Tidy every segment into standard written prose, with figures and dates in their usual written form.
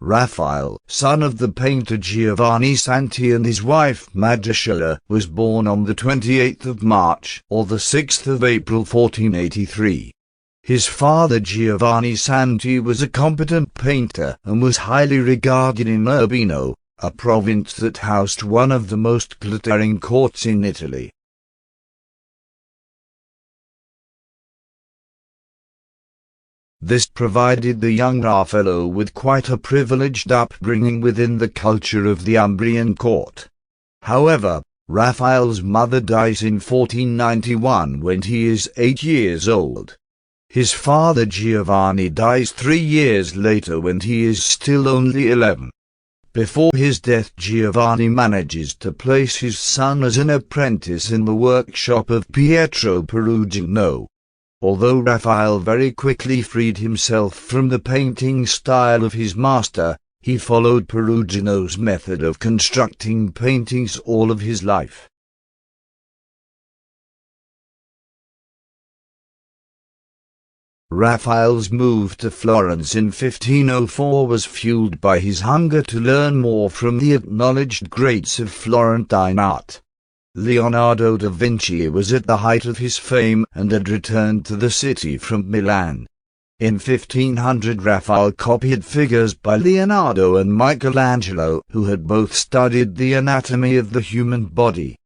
Raphael, son of the painter Giovanni Santi and his wife MADONNA, was born on the 28th of March or the 6th of April 1483. His father Giovanni Santi was a competent painter and was highly regarded in Urbino, a province that housed one of the most glittering courts in Italy. This provided the young Raffaello with quite a privileged upbringing within the culture of the Umbrian court. However, Raphael's mother dies in 1491 when he is 8 years old. His father Giovanni dies 3 years later when he is still only 11. Before his death, Giovanni manages to place his son as an apprentice in the workshop of Pietro Perugino. Although Raphael very quickly freed himself from the painting style of his master, he followed Perugino's method of constructing paintings all of his life. Raphael's move to Florence in 1504 was fueled by his hunger to learn more from the acknowledged greats of Florentine art. Leonardo da Vinci was at the height of his fame and had returned to the city from Milan. In 1500 Raphael copied figures by Leonardo and Michelangelo, who had both studied the anatomy of the human body.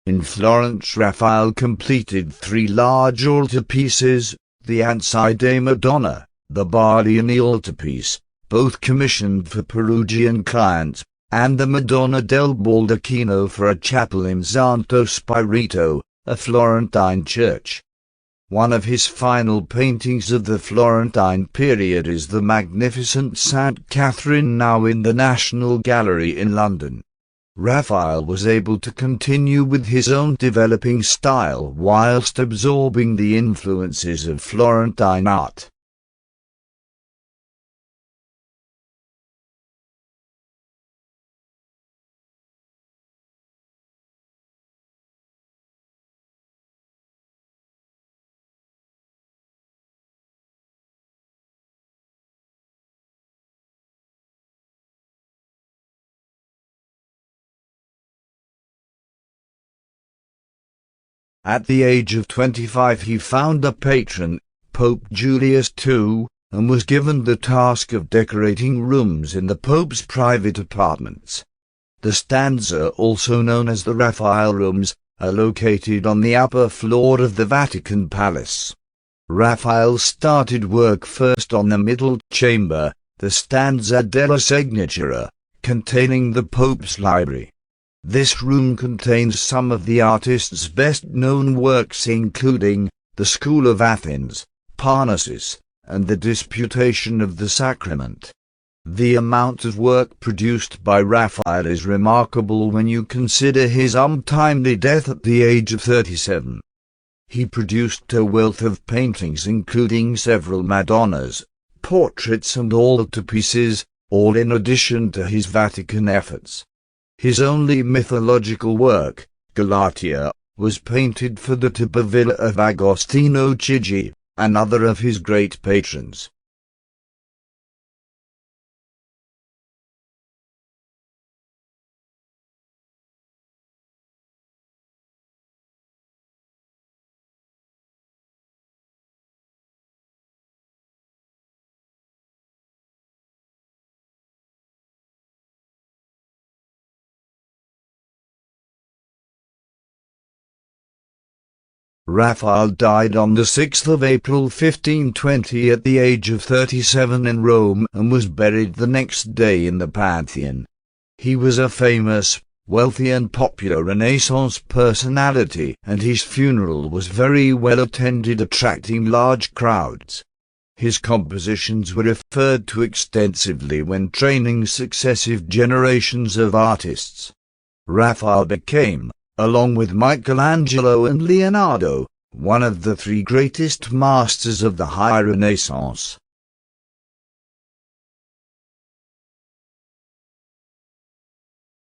In Florence, Raphael completed 3 large altarpieces, the Ansidei Madonna, the Bardiani altarpiece, both commissioned for Perugian clients, and the Madonna del Baldacchino for a chapel in Santo Spirito, a Florentine church. One of his final paintings of the Florentine period is the magnificent St. Catherine, now in the National Gallery in London. Raphael was able to continue with his own developing style whilst absorbing the influences of Florentine art. At the age of 25 he found a patron, Pope Julius II, and was given the task of decorating rooms in the Pope's private apartments. The stanze, also known as the Raphael rooms, are located on the upper floor of the Vatican Palace. Raphael started work first on the middle chamber, the stanza della Signatura, containing the Pope's library. This room contains some of the artist's best-known works, including The School of Athens, Parnassus, and The Disputation of the Sacrament. The amount of work produced by Raphael is remarkable when you consider his untimely death at the age of 37. He produced a wealth of paintings, including several Madonnas, portraits and altarpieces, all in addition to his Vatican efforts. His only mythological work, Galatea, was painted for the Tipper Villa of Agostino Chigi, another of his great patrons. Raphael died on the 6th of April 1520 at the age of 37 in Rome and was buried the next day in the Pantheon. He was a famous, wealthy and popular Renaissance personality, and his funeral was very well attended, attracting large crowds. His compositions were referred to extensively when training successive generations of artists. Raphael became, along with Michelangelo and Leonardo, one of the 3 greatest masters of the High Renaissance.